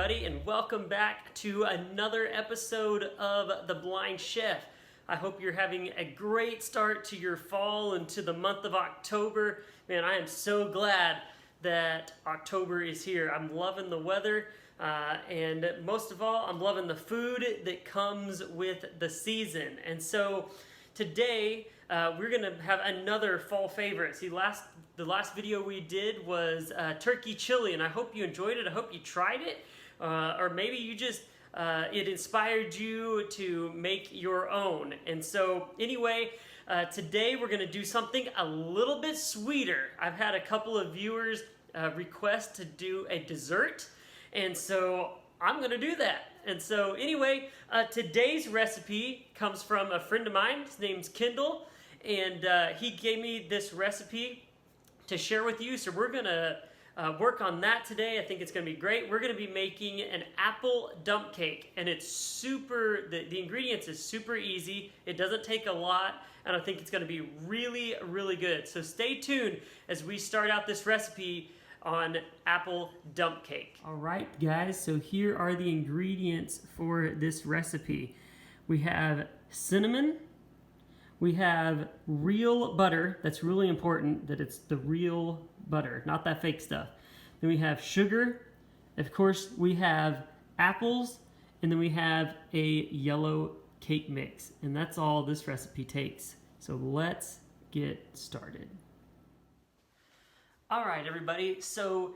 everybody, and welcome back to another episode of The Blind Chef. I hope you're having a great start to your fall and to the month of October. Man, I am so glad that October is here. I'm loving the weather, and most of all, I'm loving the food that comes with the season. And so today, we're gonna have another fall favorite. See, the last video we did was turkey chili, and I hope you enjoyed it. I hope you tried it, or maybe you just it inspired you to make your own. And so anyway, today we're gonna do something a little bit sweeter. I've had a couple of viewers request to do a dessert, and so I'm gonna do that. And so anyway, today's recipe comes from a friend of mine. His name's Kendall, and he gave me this recipe to share with you. So we're gonna work on that today. I think it's gonna be great. We're gonna be making an apple dump cake, and it's super, the ingredients is super easy. It doesn't take a lot, and I think it's gonna be really, really good. So stay tuned as we start out this recipe on apple dump cake. All right, guys, so here are the ingredients for this recipe. We have cinnamon, we have real butter. That's really important that it's the real butter, not that fake stuff. Then we have sugar, of course we have apples, and then we have a yellow cake mix, and that's all this recipe takes. So let's get started. All right, everybody, so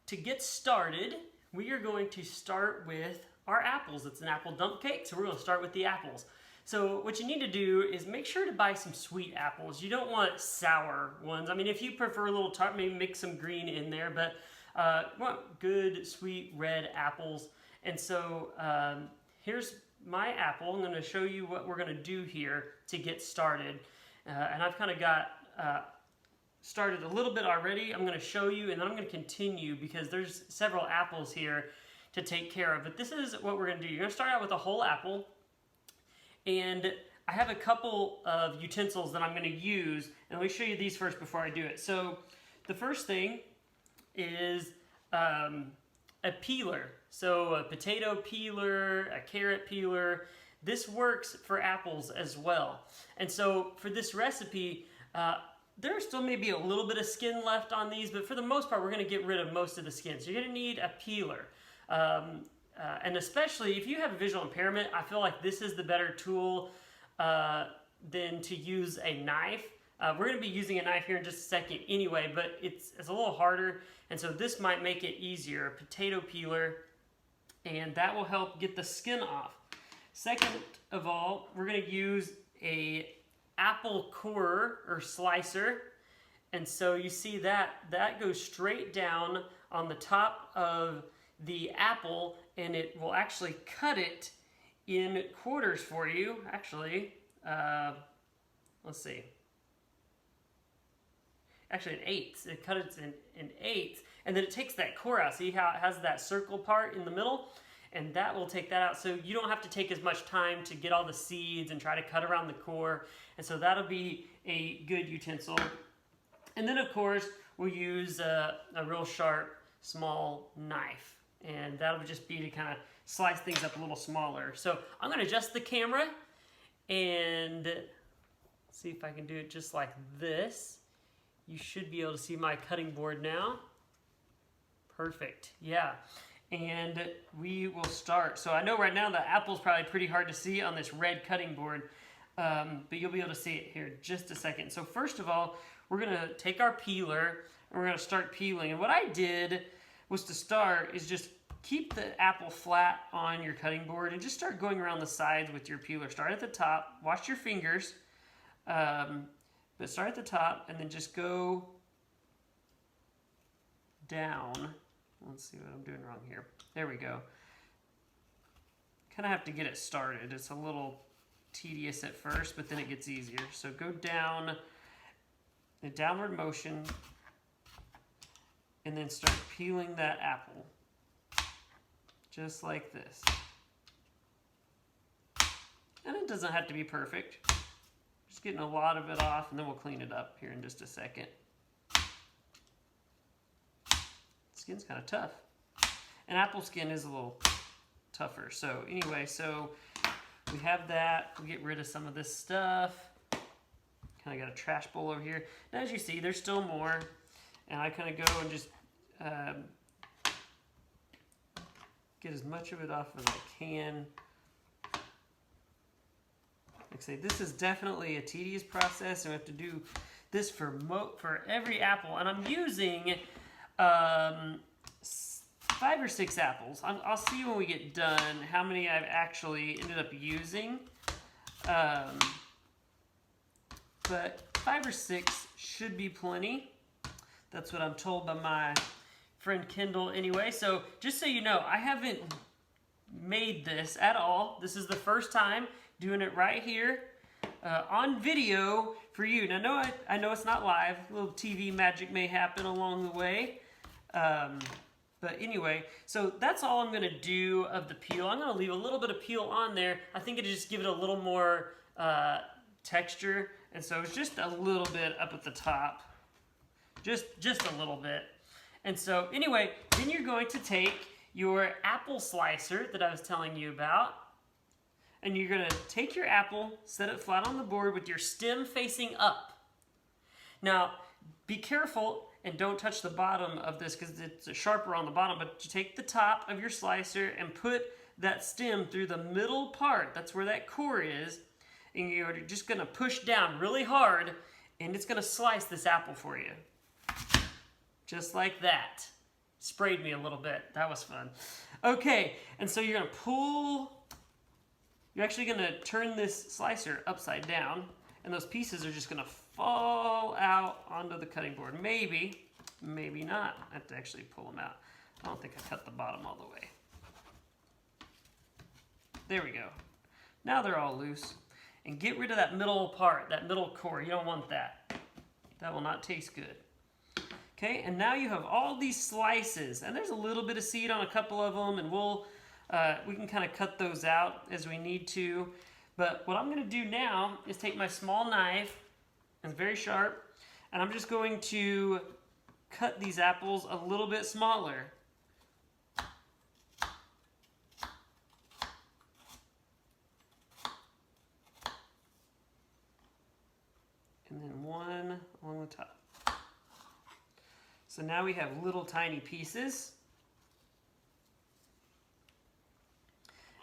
to get started, we are going to start with our apples. It's an apple dump cake, so we're going to start with the apples. So what you need to do is make sure to buy some sweet apples. You don't want sour ones. I mean, if you prefer a little tart, maybe mix some green in there, but you want good, sweet, red apples. And so here's my apple. I'm going to show you what we're going to do here to get started. And I've kind of got started a little bit already. I'm going to show you, and then I'm going to continue because there's several apples here to take care of. But this is what we're going to do. You're going to start out with a whole apple, and I have a couple of utensils that I'm going to use, and let me show you these first before I do it. So the first thing is a peeler. So a potato peeler, a carrot peeler. This works for apples as well. And so for this recipe, there still may be a little bit of skin left on these, but for the most part, we're going to get rid of most of the skin. So you're going to need a peeler. And especially if you have a visual impairment, I feel like this is the better tool than to use a knife. We're going to be using a knife here in just a second anyway, but it's a little harder, and so this might make it easier. A potato peeler, and that will help get the skin off. Second of all, we're going to use a apple corer or slicer, and so you see that goes straight down on the top of the apple, and it will actually cut it in quarters for you. Actually, let's see. Actually, in eighths. It cuts it in eighths, and then it takes that core out. See how it has that circle part in the middle? And that will take that out, so you don't have to take as much time to get all the seeds and try to cut around the core. And so that'll be a good utensil. And then, of course, we'll use a real sharp, small knife. And that'll just be to kind of slice things up a little smaller. So I'm going to adjust the camera and see if I can do it just like this. You should be able to see my cutting board now. Perfect, yeah. And we will start. So I know right now the apple's probably pretty hard to see on this red cutting board, but you'll be able to see it here in just a second. So first of all, we're going to take our peeler and we're going to start peeling. And what I did was to start is just keep the apple flat on your cutting board and just start going around the sides with your peeler. Start at the top, watch your fingers, but start at the top and then just go down. Let's see what I'm doing wrong here. There we go. Kind of have to get it started. It's a little tedious at first, but then it gets easier. So go down, the downward motion, and then start peeling that apple. Just like this. And it doesn't have to be perfect. Just getting a lot of it off, and then we'll clean it up here in just a second. Skin's kind of tough. And apple skin is a little tougher. So anyway, so we have that. We get rid of some of this stuff. Kind of got a trash bowl over here. And as you see, there's still more. And I kind of go and just get as much of it off as I can. Like I say, this is definitely a tedious process, and we have to do this for every apple. And I'm using 5 or 6 apples. I'll see when we get done how many I've actually ended up using. But 5 or 6 should be plenty. That's what I'm told by my friend Kendall anyway. So just so you know, I haven't made this at all. This is the first time doing it right here on video for you. Now I know it's not live. A little TV magic may happen along the way. But anyway, so that's all I'm going to do of the peel. I'm going to leave a little bit of peel on there. I think it'll just give it a little more texture. And so it's just a little bit up at the top. Just a little bit. And so anyway, then you're going to take your apple slicer that I was telling you about. And you're going to take your apple, set it flat on the board with your stem facing up. Now, be careful and don't touch the bottom of this because it's sharper on the bottom, but you take the top of your slicer and put that stem through the middle part. That's where that core is. And you're just going to push down really hard, and it's going to slice this apple for you. Just like that. Sprayed me a little bit. That was fun. Okay, and so you're going to pull. You're actually going to turn this slicer upside down, and those pieces are just going to fall out onto the cutting board. Maybe, maybe not. I have to actually pull them out. I don't think I cut the bottom all the way. There we go. Now they're all loose. And get rid of that middle part, that middle core. You don't want that. That will not taste good. Okay, and now you have all these slices, and there's a little bit of seed on a couple of them, and we can kind of cut those out as we need to. But what I'm going to do now is take my small knife, it's very sharp, and I'm just going to cut these apples a little bit smaller. And then one along the top. So now we have little tiny pieces.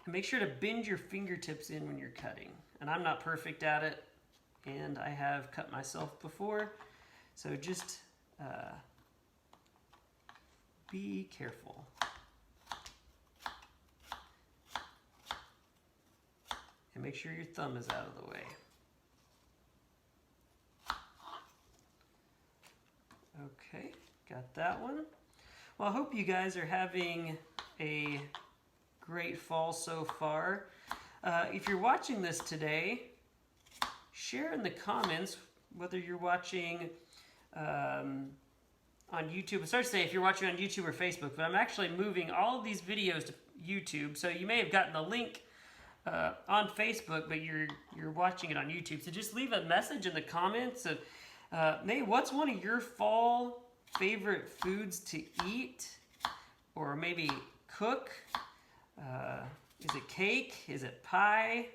And make sure to bend your fingertips in when you're cutting. And I'm not perfect at it, and I have cut myself before. So just be careful. And make sure your thumb is out of the way. Okay, got that one. Well, I hope you guys are having a great fall so far. If you're watching this today, share in the comments whether you're watching on YouTube. I started to say if you're watching on YouTube or Facebook, but I'm actually moving all of these videos to YouTube. So you may have gotten the link on Facebook, but you're watching it on YouTube. So just leave a message in the comments of maybe what's one of your fall favorite foods to eat or maybe cook. Is it cake? Is it pie?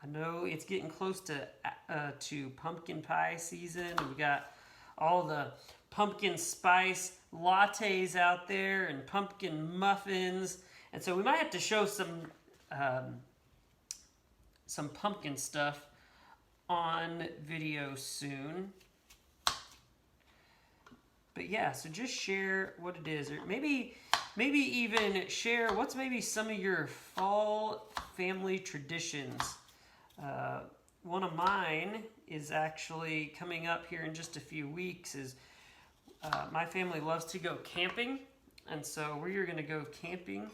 I know it's getting close to pumpkin pie season. We got all the pumpkin spice lattes out there and pumpkin muffins. And so we might have to show some pumpkin stuff on video soon. But yeah, so just share what it is, or maybe even share what's maybe some of your fall family traditions. One of mine is actually coming up here in just a few weeks. My family loves to go camping, and so we are going to go camping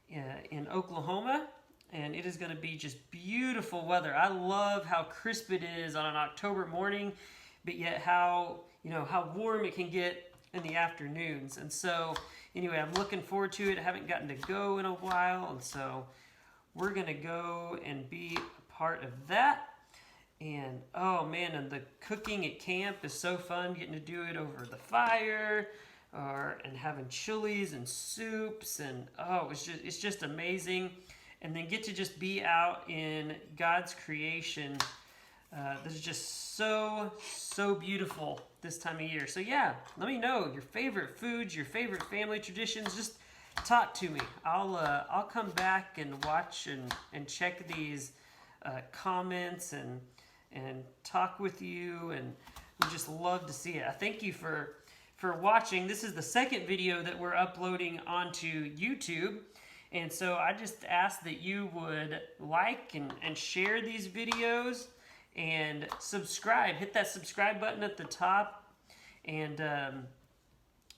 in Oklahoma, and it is going to be just beautiful weather. I love how crisp it is on an October morning, but yet how warm it can get in the afternoons. And so anyway, I'm looking forward to it. I haven't gotten to go in a while, and so we're going to go and be a part of that. And oh man, and the cooking at camp is so fun, getting to do it over the fire. and having chilies and soups, and oh, it's just amazing. And then get to just be out in God's creation. That is just so beautiful this time of year. So yeah, let me know your favorite foods, your favorite family traditions. Just talk to me. I'll come back and watch and check these comments and talk with you, and we just love to see it. I thank you for watching. This is the second video that we're uploading onto YouTube. And so I just ask that you would like and share these videos and subscribe. Hit that subscribe button at the top, and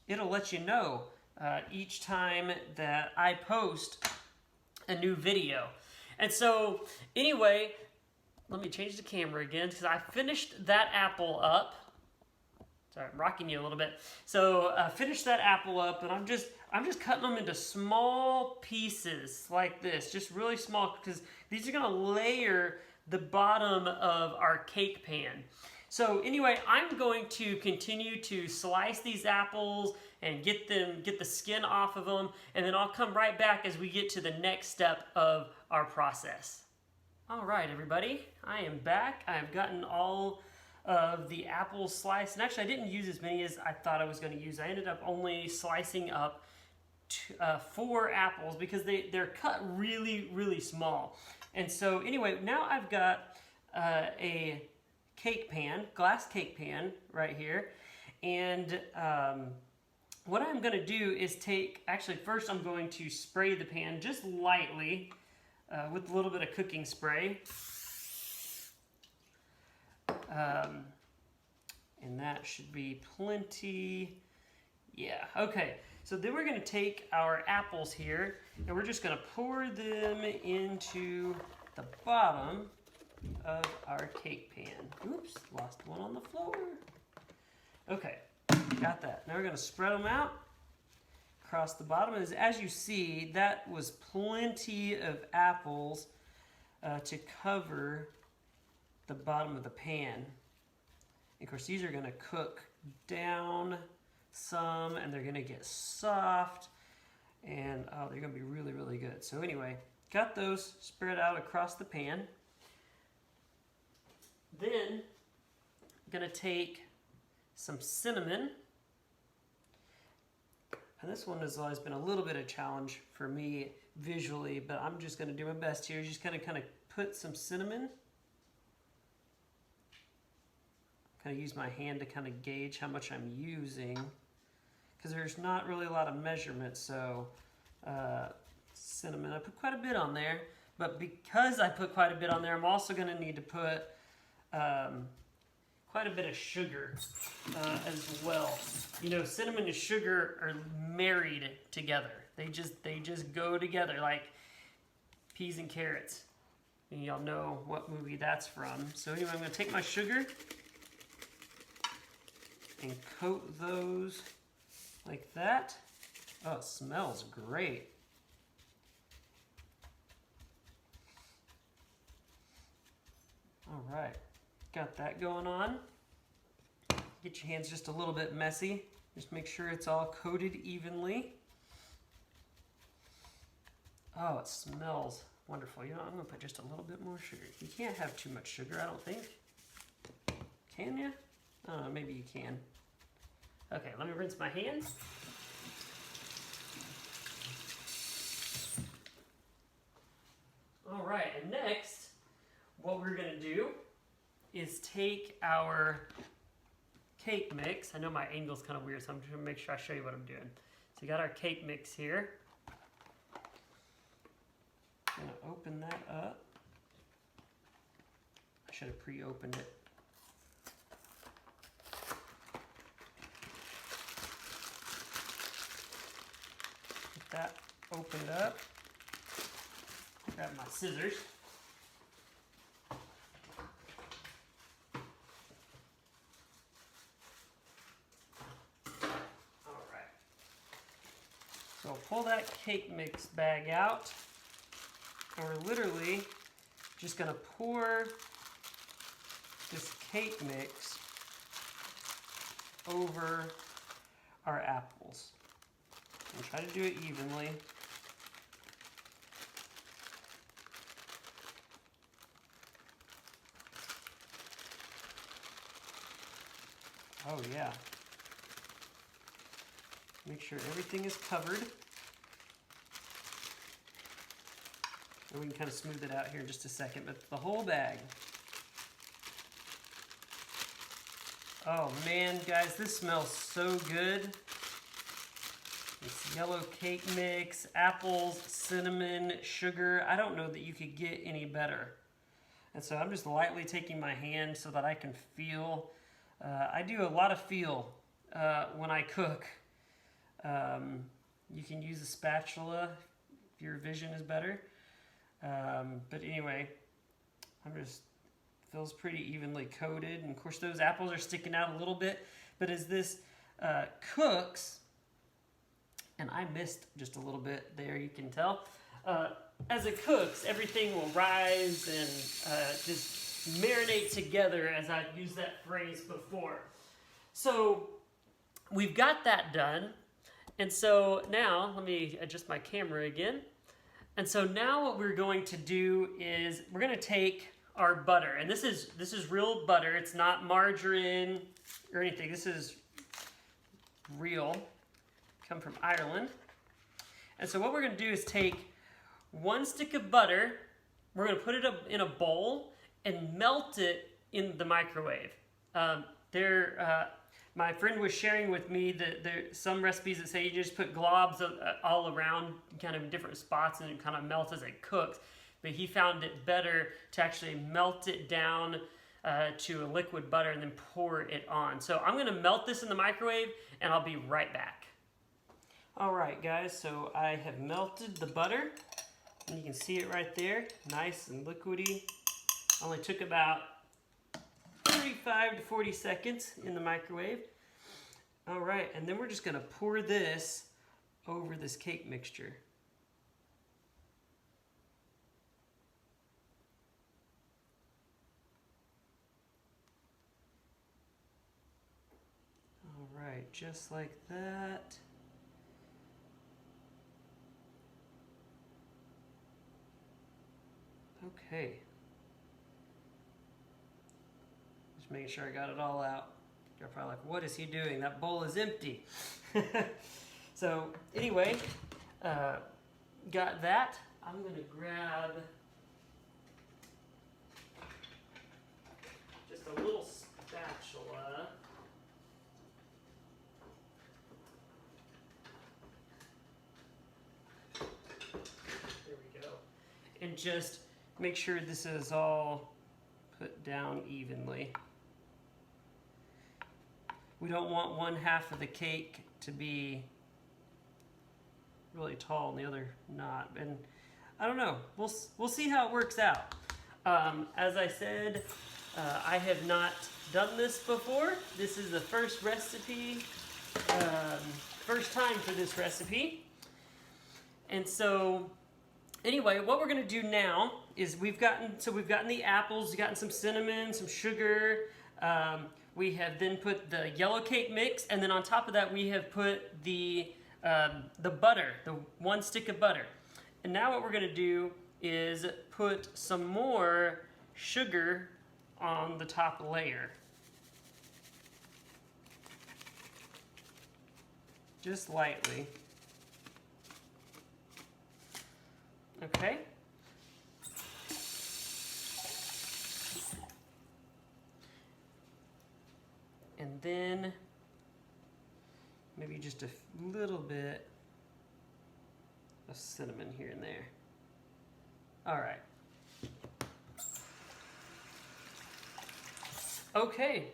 it'll let you know each time that I post a new video. And so anyway, let me change the camera again because I finished that apple up. Sorry, I'm rocking you a little bit. So I finished that apple up, and I'm just cutting them into small pieces like this, just really small, because these are gonna layer the bottom of our cake pan. So anyway, I'm going to continue to slice these apples and get the skin off of them, and then I'll come right back as we get to the next step of our process. All right, everybody, I am back. I have gotten all of the apples sliced, and actually I didn't use as many as I thought I was going to use. I ended up only slicing up 4 apples because they're cut really small. And so anyway, now I've got a cake pan, glass cake pan right here, and what I'm going to do is first I'm going to spray the pan just lightly with a little bit of cooking spray. And that should be plenty. Yeah, okay. So then we're going to take our apples here, and we're just going to pour them into the bottom of our cake pan. Oops, lost one on the floor. Okay, got that. Now we're going to spread them out across the bottom. As you see, that was plenty of apples to cover the bottom of the pan. Of course, these are going to cook down some, and they're going to get soft, and oh, they're going to be really good. So anyway, got those spread out across the pan. Then I'm going to take some cinnamon, and this one has always been a little bit of a challenge for me visually, but I'm just going to do my best here. Just kind of put some cinnamon. Kind of use my hand to kind of gauge how much I'm using, because there's not really a lot of measurement. So cinnamon, I put quite a bit on there, but because I put quite a bit on there, I'm also going to need to put quite a bit of sugar as well. You know, cinnamon and sugar are married together. They just go together like peas and carrots. And y'all know what movie that's from. So anyway, I'm going to take my sugar and coat those like that. Oh, it smells great. All right, got that going on. Get your hands just a little bit messy. Just make sure it's all coated evenly. Oh, it smells wonderful. You know, I'm gonna put just a little bit more sugar. You can't have too much sugar, I don't think. Can you? I don't know, maybe you can. Okay, let me rinse my hands. All right, and next, what we're gonna do is take our cake mix. I know my angle's kind of weird, so I'm just gonna make sure I show you what I'm doing. So we got our cake mix here. I'm gonna open that up. I should have pre-opened it. Get that opened up. Grab my scissors. So pull that cake mix bag out, and we're literally just gonna pour this cake mix over our apples. And try to do it evenly. Oh yeah. Make sure everything is covered. And we can kind of smooth it out here in just a second, but the whole bag. Oh man, guys, this smells so good. It's yellow cake mix, apples, cinnamon, sugar. I don't know that you could get any better. And so I'm just lightly taking my hand so that I can feel. I do a lot of feel when I cook. You can use a spatula if your vision is better. But anyway, feels pretty evenly coated. And of course those apples are sticking out a little bit. But as this cooks, and I missed just a little bit there, you can tell. As it cooks, everything will rise and just marinate together, as I've used that phrase before. So we've got that done. And so now, let me adjust my camera again. And so now what we're going to do is we're going to take our butter. And this is real butter. It's not margarine or anything. This is real. Come from Ireland. And so what we're going to do is take 1 stick of butter. We're going to put it up in a bowl and melt it in the microwave. My friend was sharing with me that there's some recipes that say you just put globs all around kind of different spots and it kind of melts as it cooks. But he found it better to actually melt it down to a liquid butter and then pour it on. So I'm gonna melt this in the microwave and I'll be right back. All right, guys, so I have melted the butter and you can see it right there, nice and liquidy. Only took about 35 to 40 seconds in the microwave. All right, and then we're just gonna pour this over this cake mixture. All right, just like that. Okay. Just making sure I got it all out. You're probably like, what is he doing? That bowl is empty. So anyway, got that. I'm gonna grab just a little spatula. There we go. And just make sure this is all put down evenly. We don't want one half of the cake to be really tall and the other not. And I don't know, we'll see how it works out. As I said, I have not done this before. This is the first recipe, first time for this recipe. And so anyway, what we're gonna do now is we've gotten the apples, we've gotten some cinnamon, some sugar. We have then put the yellow cake mix, and then on top of that we have put the butter, the 1 stick of butter. And now what we're gonna do is put some more sugar on the top layer. Just lightly. Okay. And then maybe just a little bit of cinnamon here and there. All right. Okay.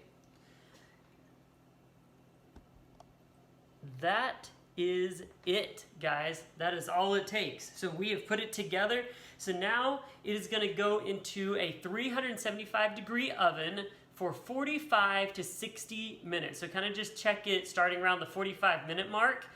That is it, guys. That is all it takes. So we have put it together. So now it is going to go into a 375-degree oven for 45 to 60 minutes. So kind of just check it starting around the 45-minute mark.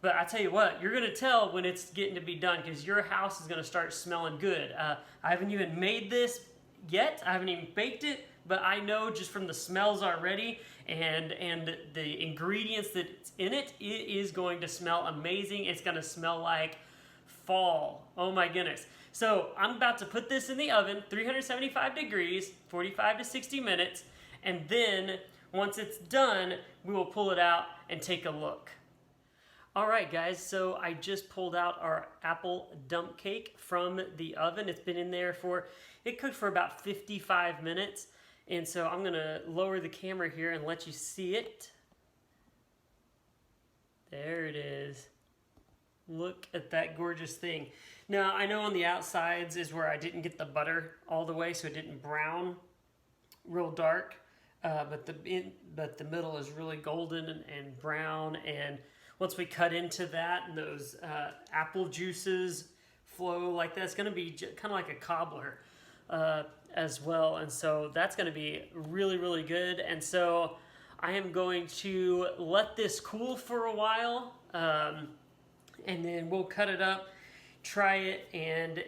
But I tell you what, you're gonna tell when it's getting to be done because your house is gonna start smelling good. I haven't even made this yet. I haven't even baked it, but I know just from the smells already and the ingredients that's in it, it is going to smell amazing. It's going to smell like fall. Oh my goodness. So I'm about to put this in the oven, 375 degrees, 45 to 60 minutes, and then once it's done, we will pull it out and take a look. All right, guys, so I just pulled out our apple dump cake from the oven. It's been in there it cooked for about 55 minutes. And so I'm gonna lower the camera here and let you see it. There it is. Look at that gorgeous thing. Now, I know on the outsides is where I didn't get the butter all the way, so it didn't brown real dark. But the middle is really golden and brown, and once we cut into that and those apple juices flow like that, it's going to be kind of like a cobbler as well, and so that's going to be really, really good. And so I am going to let this cool for a while, and then we'll cut it up, try it, and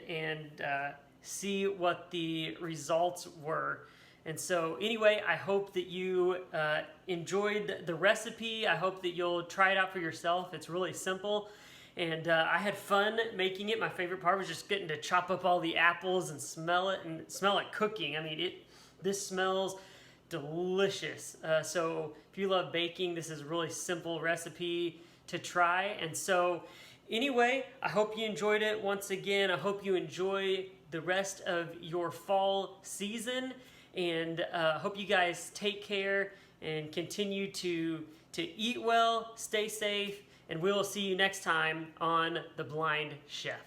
see what the results were. And so anyway, I hope that you enjoyed the recipe. I hope that you'll try it out for yourself. It's really simple. And I had fun making it. My favorite part was just getting to chop up all the apples and smell it cooking. I mean, this smells delicious. So if you love baking, this is a really simple recipe to try. And so anyway, I hope you enjoyed it. Once again, I hope you enjoy the rest of your fall season. And hope you guys take care and continue to eat well, stay safe, and we'll see you next time on The Blind Chef.